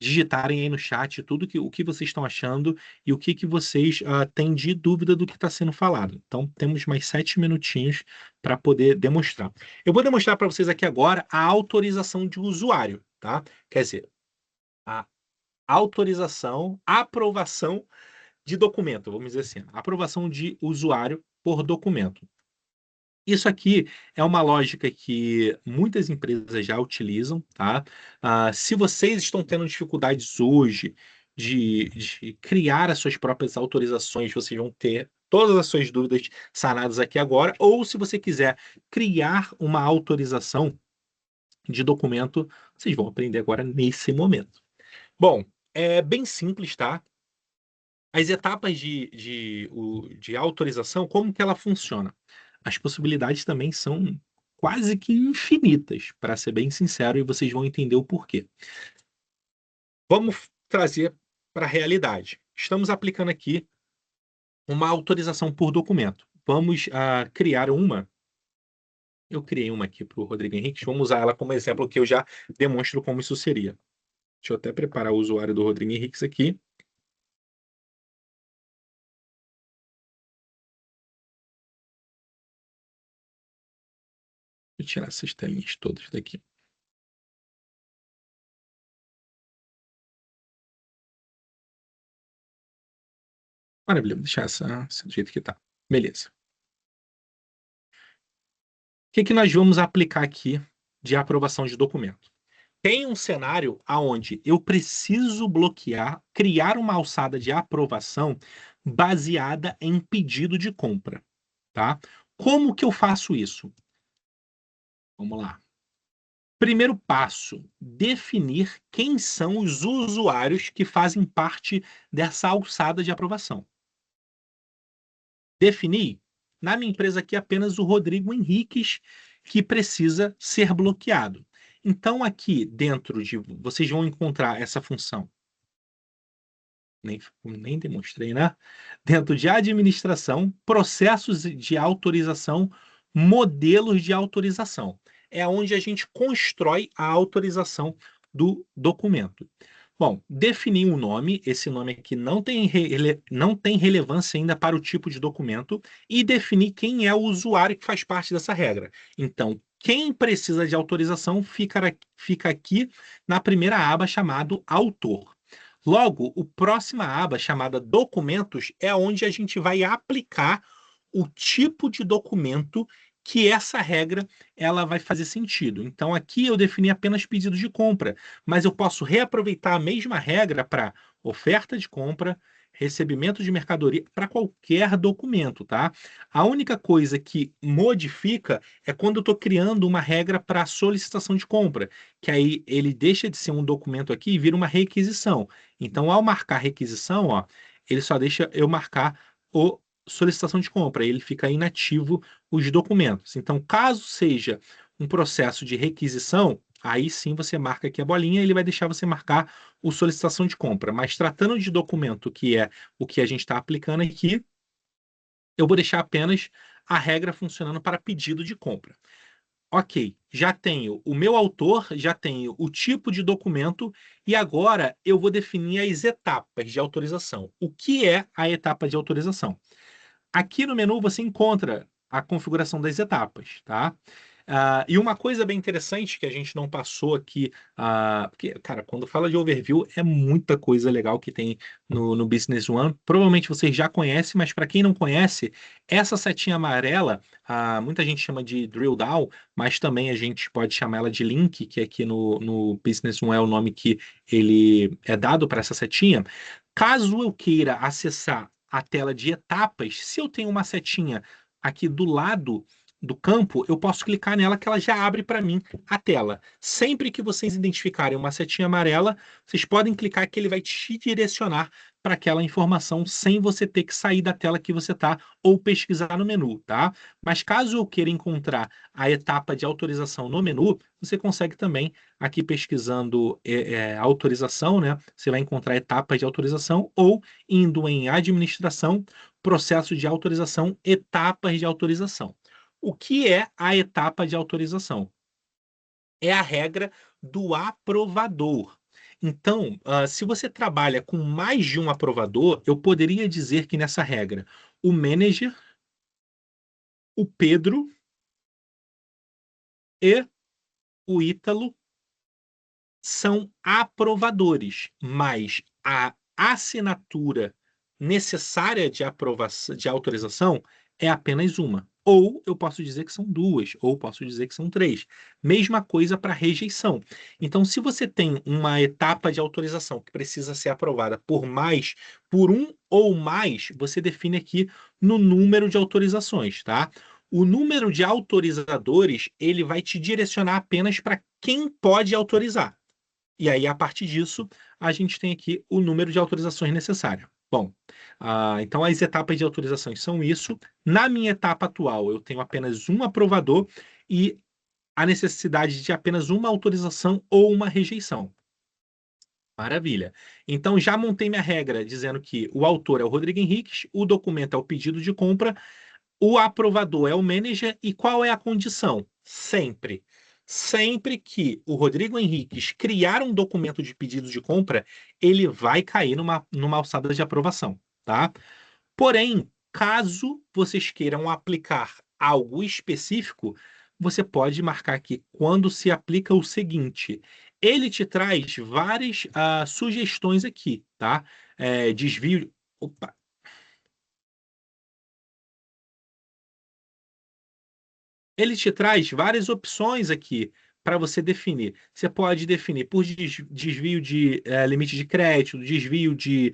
digitarem aí no chat o que vocês estão achando e o que vocês têm de dúvida do que está sendo falado. Então, temos mais 7 minutinhos para poder demonstrar. Eu vou demonstrar para vocês aqui agora a autorização de usuário, tá? Quer dizer, a autorização, aprovação de documento, vamos dizer assim, aprovação de usuário por documento. Isso aqui é uma lógica que muitas empresas já utilizam, tá? Se vocês estão tendo dificuldades hoje de criar as suas próprias autorizações, vocês vão ter todas as suas dúvidas sanadas aqui agora, ou se você quiser criar uma autorização de documento, vocês vão aprender agora nesse momento. Bom, é bem simples, tá? As etapas de autorização, como que ela funciona? As possibilidades também são quase que infinitas, para ser bem sincero, e vocês vão entender o porquê. Vamos trazer para a realidade. Estamos aplicando aqui uma autorização por documento. Vamos criar uma Eu criei uma aqui para o Rodrigo Henrique. Vamos usar ela como exemplo que eu já demonstro como isso seria. Deixa eu até preparar o usuário do Rodrigo Henrique aqui. Vou tirar essas telinhas todas daqui. Maravilha, vou deixar essa do jeito que está. Beleza. O que que nós vamos aplicar aqui de aprovação de documento? Tem um cenário onde eu preciso bloquear, criar uma alçada de aprovação baseada em pedido de compra, tá? Como que eu faço isso? Vamos lá. Primeiro passo, definir quem são os usuários que fazem parte dessa alçada de aprovação. Definir, na minha empresa aqui, apenas o Rodrigo Henriques que precisa ser bloqueado. Então, aqui dentro de. Vocês vão encontrar essa função. Nem demonstrei, né? Dentro de administração, processos de autorização, modelos de autorização. É onde a gente constrói a autorização do documento. Bom, definir um nome, esse nome aqui não tem relevância ainda para o tipo de documento, e definir quem é o usuário que faz parte dessa regra. Então, quem precisa de autorização fica aqui na primeira aba chamado autor. Logo, a próxima aba, chamada Documentos, é onde a gente vai aplicar o tipo de documento que essa regra ela vai fazer sentido. Então, aqui eu defini apenas pedido de compra, mas eu posso reaproveitar a mesma regra para oferta de compra, recebimento de mercadoria, para qualquer documento, tá? A única coisa que modifica é quando eu estou criando uma regra para solicitação de compra, que aí ele deixa de ser um documento aqui e vira uma requisição. Então, ao marcar requisição, ó, ele só deixa eu marcar o solicitação de compra, ele fica inativo os documentos. Então, caso seja um processo de requisição, aí sim você marca aqui a bolinha, ele vai deixar você marcar o solicitação de compra. Mas tratando de documento, que é o que a gente está aplicando aqui, eu vou deixar apenas a regra funcionando para pedido de compra. Ok, já tenho o meu autor, já tenho o tipo de documento e agora eu vou definir as etapas de autorização. O que é a etapa de autorização? Aqui no menu você encontra a configuração das etapas, tá? E uma coisa bem interessante que a gente não passou aqui, porque, cara, quando fala de overview, é muita coisa legal que tem no Business One. Provavelmente vocês já conhecem, mas para quem não conhece, essa setinha amarela, muita gente chama de drill down, mas também a gente pode chamar ela de link, que aqui no Business One é o nome que ele é dado para essa setinha. Caso eu queira acessar a tela de etapas, se eu tenho uma setinha aqui do lado do campo, eu posso clicar nela que ela já abre para mim a tela. Sempre que vocês identificarem uma setinha amarela, vocês podem clicar que ele vai te direcionar para aquela informação sem você ter que sair da tela que você está ou pesquisar no menu, tá? Mas caso eu queira encontrar a etapa de autorização no menu, você consegue também aqui pesquisando autorização, né? Você vai encontrar etapas de autorização ou indo em administração, processo de autorização, etapas de autorização. O que é a etapa de autorização? É a regra do aprovador. Então, se você trabalha com mais de um aprovador, eu poderia dizer que nessa regra, o manager, o Pedro e o Ítalo são aprovadores, mas a assinatura necessária de aprovação, de autorização é apenas uma. Ou eu posso dizer que são duas, ou posso dizer que são três. Mesma coisa para rejeição. Então, se você tem uma etapa de autorização que precisa ser aprovada por um ou mais, você define aqui no número de autorizações, tá? O número de autorizadores, ele vai te direcionar apenas para quem pode autorizar. E aí, a partir disso, a gente tem aqui o número de autorizações necessário. Bom, então as etapas de autorizações são isso. Na minha etapa atual, eu tenho apenas um aprovador e a necessidade de apenas uma autorização ou uma rejeição. Maravilha. Então, já montei minha regra dizendo que o autor é o Rodrigo Henriques, o documento é o pedido de compra, O aprovador é o manager e qual é a condição? Sempre. Sempre que o Rodrigo Henriques criar um documento de pedido de compra, ele vai cair numa alçada de aprovação, tá? Porém, caso vocês queiram aplicar algo específico, você pode marcar aqui quando se aplica o seguinte. Ele te traz várias sugestões aqui, tá? Desvio. Opa, ele te traz várias opções aqui para você definir. Você pode definir por desvio de limite de crédito, desvio de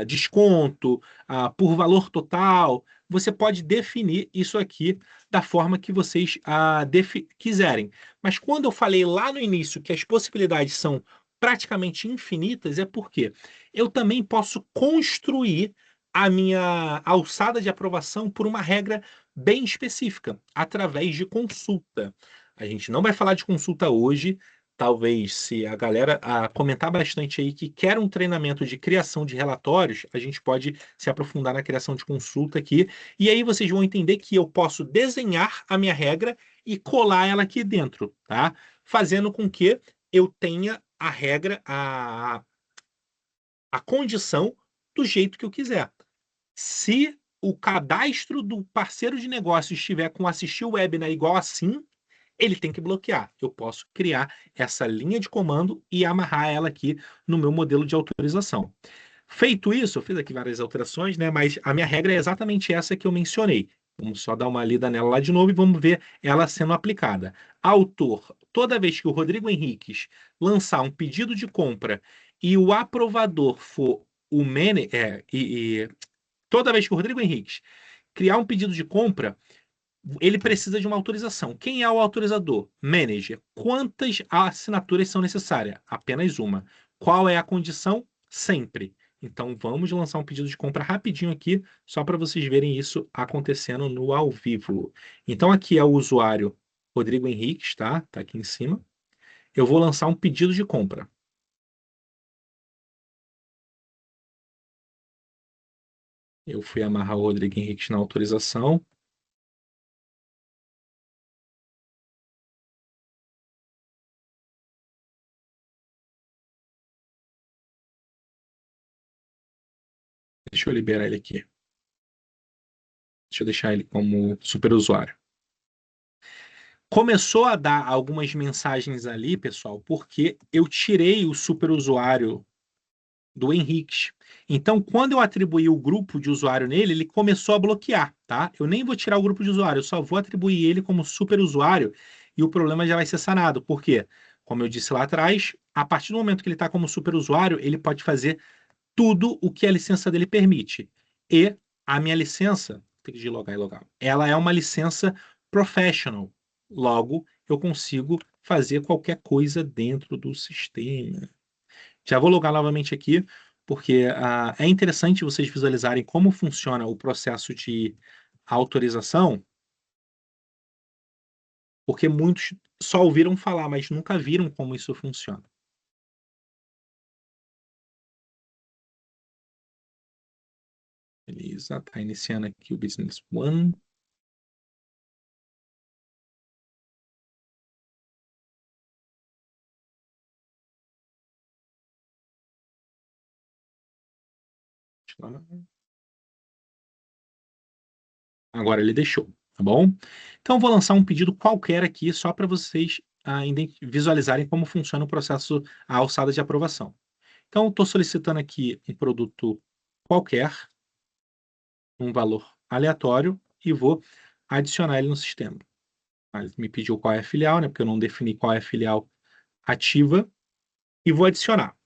desconto, por valor total. Você pode definir isso aqui da forma que vocês quiserem. Mas quando eu falei lá no início que as possibilidades são praticamente infinitas, é porque eu também posso construir a minha alçada de aprovação por uma regra bem específica, através de consulta. A gente não vai falar de consulta hoje. Talvez, se a galera comentar bastante aí que quer um treinamento de criação de relatórios, a gente pode se aprofundar na criação de consulta aqui. E aí vocês vão entender que eu posso desenhar a minha regra e colar ela aqui dentro, tá? Fazendo com que eu tenha a regra, a condição do jeito que eu quiser. Se o cadastro do parceiro de negócio estiver com assistir o webinar igual assim, ele tem que bloquear. Eu posso criar essa linha de comando e amarrar ela aqui no meu modelo de autorização. Feito isso, eu fiz aqui várias alterações, né? Mas a minha regra é exatamente essa que eu mencionei. Vamos só dar uma lida nela lá de novo e vamos ver ela sendo aplicada. Autor, toda vez que o Rodrigo Henriques lançar um pedido de compra e o aprovador for o manager, toda vez que o Rodrigo Henriques criar um pedido de compra, ele precisa de uma autorização. Quem é o autorizador? Manager. Quantas assinaturas são necessárias? Apenas uma. Qual é a condição? Sempre. Então vamos lançar um pedido de compra rapidinho aqui, só para vocês verem isso acontecendo no ao vivo. Então aqui é o usuário Rodrigo Henriques, tá? Tá aqui em cima. Eu vou lançar um pedido de compra. Eu fui amarrar o Rodrigo Henriques na autorização. Deixa eu liberar ele aqui. Deixa eu deixar ele como superusuário. Começou a dar algumas mensagens ali, pessoal, porque eu tirei o superusuário do Henrique. Então, quando eu atribuí o grupo de usuário nele, ele começou a bloquear, tá? Eu nem vou tirar o grupo de usuário, eu só vou atribuir ele como superusuário e o problema já vai ser sanado. Por quê? Como eu disse lá atrás, a partir do momento que ele está como superusuário, ele pode fazer tudo o que a licença dele permite. E a minha licença, tem que logar e logar, ela é uma licença professional. Logo, eu consigo fazer qualquer coisa dentro do sistema. Já vou logar novamente aqui, porque é interessante vocês visualizarem como funciona o processo de autorização, porque muitos só ouviram falar, mas nunca viram como isso funciona. Beleza, está iniciando aqui o Business One. Agora ele deixou, tá bom? Então, eu vou lançar um pedido qualquer aqui, só para vocês visualizarem como funciona o processo, a alçada de aprovação. Então, estou solicitando aqui um produto qualquer, um valor aleatório, e vou adicionar ele no sistema. Ele me pediu qual é a filial, né? Porque eu não defini qual é a filial ativa, e vou adicionar.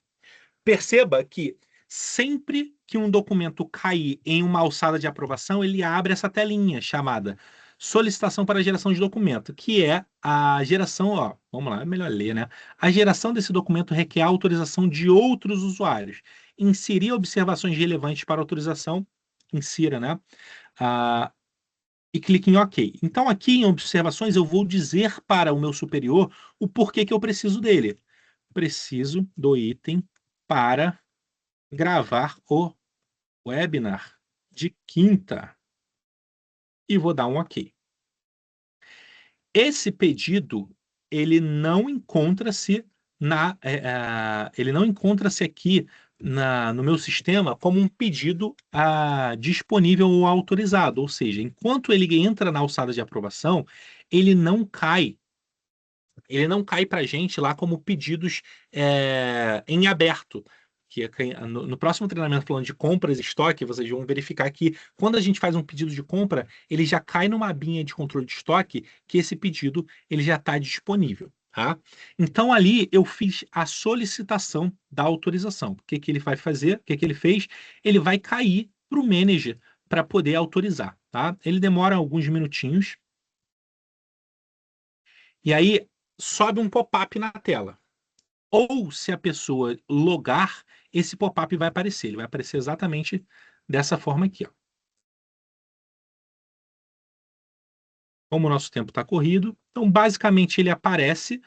Perceba que sempre que um documento cair em uma alçada de aprovação, ele abre essa telinha chamada solicitação para geração de documento, que é a geração, ó, vamos lá, é melhor ler, né? A geração desse documento requer a autorização de outros usuários. Inserir observações relevantes para autorização, insira, né? Ah, e clique em OK. Então, aqui em observações, eu vou dizer para o meu superior o porquê que eu preciso dele. Preciso do item para gravar o webinar de quinta. e vou dar um OK. Esse pedido, ele não encontra-se ele não encontra-se aqui no meu sistema como um pedido disponível ou autorizado, ou seja, enquanto ele entra na alçada de aprovação, ele não cai para a gente lá como pedidos em aberto. No próximo treinamento falando de compras e estoque, vocês vão verificar que quando a gente faz um pedido de compra, ele já cai numa abinha de controle de estoque que esse pedido ele já está disponível. Tá? Então ali eu fiz a solicitação da autorização. O que ele vai fazer? O que ele fez? Ele vai cair para o manager para poder autorizar. Tá? Ele demora alguns minutinhos. E aí sobe um pop-up na tela. Ou se a pessoa logar, esse pop-up vai aparecer. Ele vai aparecer exatamente dessa forma aqui. Ó. Como o nosso tempo está corrido, então basicamente ele aparece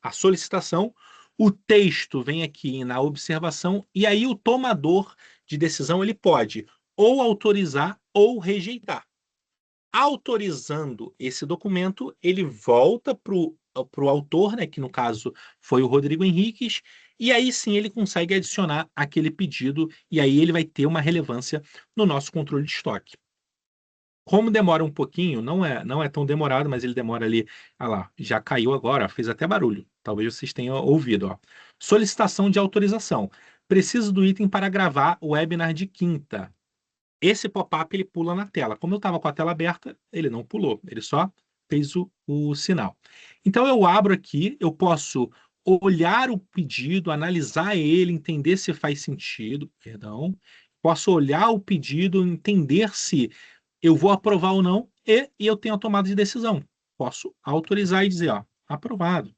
a solicitação, o texto vem aqui na observação, e aí o tomador de decisão ele pode ou autorizar ou rejeitar. Autorizando esse documento, ele volta para o autor, né, que no caso foi o Rodrigo Henriques, e aí sim ele consegue adicionar aquele pedido, e aí ele vai ter uma relevância no nosso controle de estoque. Como demora um pouquinho, não é tão demorado, mas ele demora ali, ah lá, já caiu agora, fez até barulho. Talvez vocês tenham ouvido, ó. Solicitação de autorização. Preciso do item para gravar o webinar de quinta. Esse pop-up ele pula na tela. Como eu estava com a tela aberta, ele não pulou, ele só fez o sinal. Então eu abro aqui, eu posso olhar o pedido, analisar ele, entender se faz sentido, perdão. Posso olhar o pedido, entender se eu vou aprovar ou não, e eu tenho a tomada de decisão. Posso autorizar e dizer, ó, aprovado.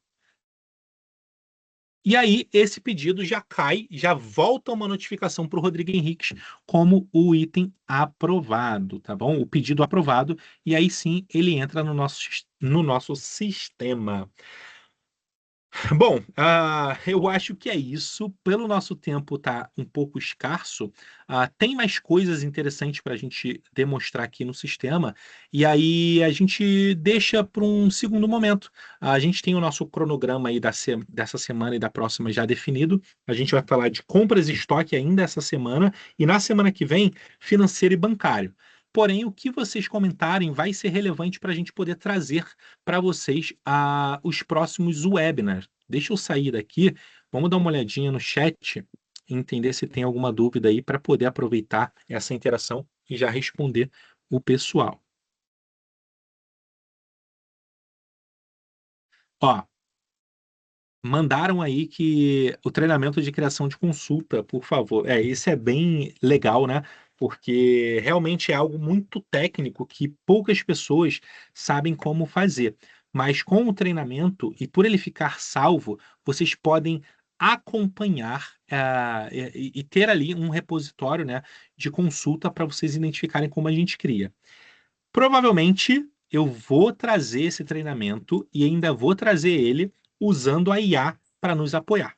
E aí, esse pedido já cai, já volta uma notificação para o Rodrigo Henriques como o item aprovado, tá bom? O pedido aprovado, e aí sim ele entra no nosso sistema. Bom, eu acho que é isso. Pelo nosso tempo tá um pouco escasso, tem mais coisas interessantes para a gente demonstrar aqui no sistema, e aí a gente deixa para um segundo momento. A gente tem o nosso cronograma aí dessa semana e da próxima já definido. A gente vai falar de compras e estoque ainda essa semana, e na semana que vem, financeiro e bancário. Porém, o que vocês comentarem vai ser relevante para a gente poder trazer para vocês os próximos webinars. Deixa eu sair daqui, vamos dar uma olhadinha no chat e entender se tem alguma dúvida aí para poder aproveitar essa interação e já responder o pessoal. Ó, mandaram aí que o treinamento de criação de consulta, por favor. Isso é bem legal, né? Porque realmente é algo muito técnico que poucas pessoas sabem como fazer. Mas com o treinamento, e por ele ficar salvo, vocês podem acompanhar e ter ali um repositório, né, de consulta para vocês identificarem como a gente cria. Provavelmente eu vou trazer esse treinamento e ainda vou trazer ele usando a IA para nos apoiar.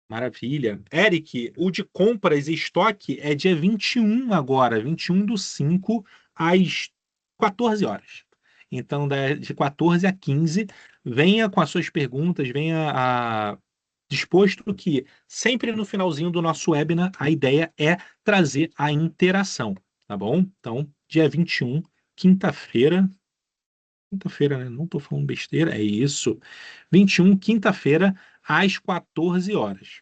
Maravilha. Eric, o de compras e estoque é dia 21 agora, 21/5, às 14 horas. Então, de 14 a 15, venha com as suas perguntas, venha disposto que sempre no finalzinho do nosso webinar, a ideia é trazer a interação, tá bom? Então, dia 21, quinta-feira, quinta-feira, né? Não estou falando besteira, é isso. 21, quinta-feira, às 14 horas.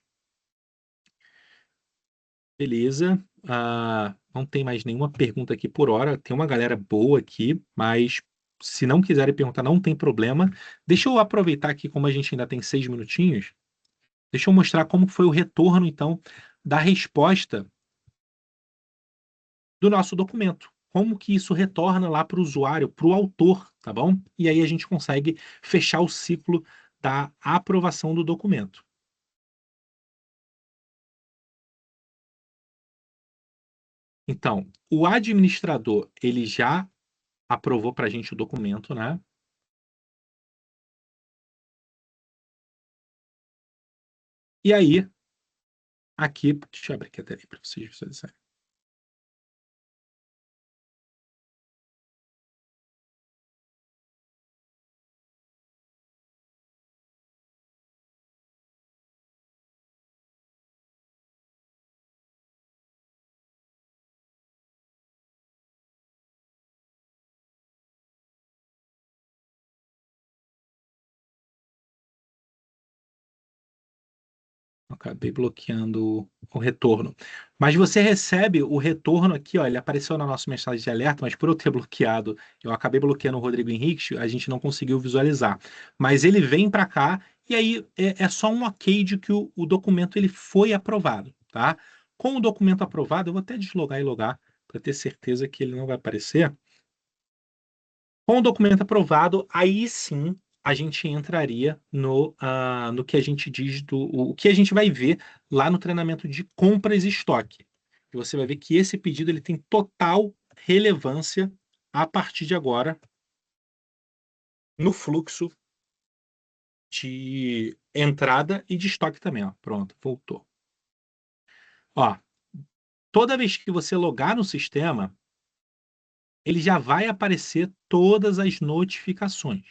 Beleza. Não tem mais nenhuma pergunta aqui por hora. Tem uma galera boa aqui, mas se não quiserem perguntar, não tem problema. Deixa eu aproveitar aqui, como a gente ainda tem 6 minutinhos, deixa eu mostrar como foi o retorno, então, da resposta do nosso documento. Como que isso retorna lá para o usuário, para o autor, tá bom? E aí a gente consegue fechar o ciclo da aprovação do documento. Então, o administrador, ele já aprovou para a gente o documento, né? E aí, aqui, deixa eu abrir aqui a tela para vocês visualizarem. Acabei bloqueando o retorno. Mas você recebe o retorno aqui, ó, ele apareceu na nossa mensagem de alerta, mas por eu ter bloqueado, eu acabei bloqueando o Rodrigo Henrique, a gente não conseguiu visualizar. Mas ele vem para cá e aí é só um ok de que o documento ele foi aprovado, tá? Com o documento aprovado, eu vou até deslogar e logar para ter certeza que ele não vai aparecer. Com o documento aprovado, aí sim a gente entraria no que a gente diz o que a gente vai ver lá no treinamento de compras e estoque. E você vai ver que esse pedido ele tem total relevância a partir de agora no fluxo de entrada e de estoque também. Ó. Pronto, voltou. Ó, toda vez que você logar no sistema, ele já vai aparecer todas as notificações,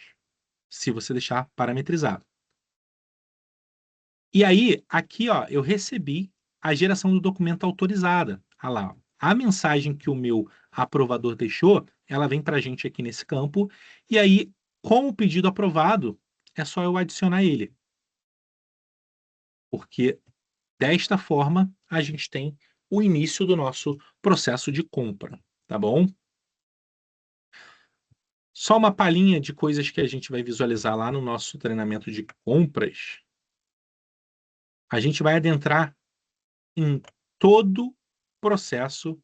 se você deixar parametrizado. E aí, aqui, ó, eu recebi a geração do documento autorizada. Ah lá, ó. A mensagem que o meu aprovador deixou, ela vem para a gente aqui nesse campo. E aí, com o pedido aprovado, é só eu adicionar ele. Porque desta forma, a gente tem o início do nosso processo de compra, tá bom? Só uma palhinha de coisas que a gente vai visualizar lá no nosso treinamento de compras. A gente vai adentrar em todo o processo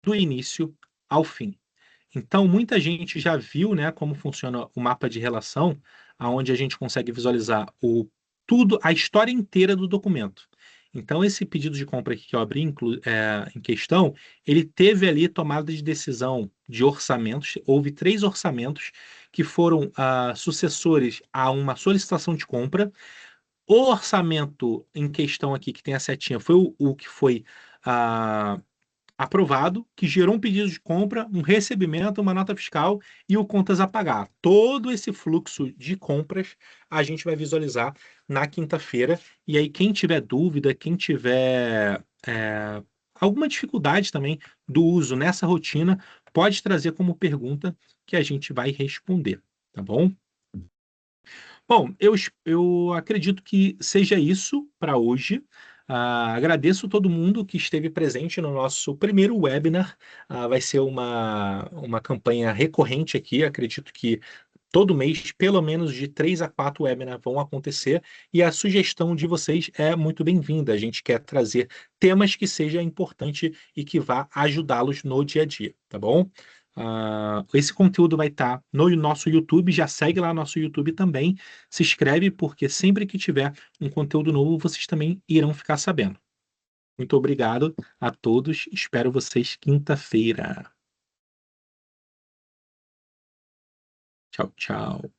do início ao fim. Então, muita gente já viu, né, como funciona o mapa de relação, aonde a gente consegue visualizar a história inteira do documento. Então, esse pedido de compra aqui que eu abri em questão, ele teve ali tomada de decisão de orçamentos. Houve 3 orçamentos que foram sucessores a uma solicitação de compra. O orçamento em questão aqui, que tem a setinha, foi o que foi ah, aprovado, que gerou um pedido de compra, um recebimento, uma nota fiscal e o contas a pagar. Todo esse fluxo de compras a gente vai visualizar na quinta-feira. E aí, quem tiver dúvida, quem tiver alguma dificuldade também do uso nessa rotina, pode trazer como pergunta que a gente vai responder, tá bom? Bom, eu acredito que seja isso para hoje. Agradeço todo mundo que esteve presente no nosso primeiro webinar. Vai ser uma campanha recorrente aqui. Acredito que todo mês, pelo menos de 3 a 4 webinars vão acontecer. E a sugestão de vocês é muito bem-vinda. A gente quer trazer temas que seja importante e que vá ajudá-los no dia a dia, tá bom? Esse conteúdo vai estar no nosso YouTube, já segue lá no nosso YouTube também, se inscreve, porque sempre que tiver um conteúdo novo, vocês também irão ficar sabendo. Muito obrigado a todos, espero vocês quinta-feira. Tchau, tchau.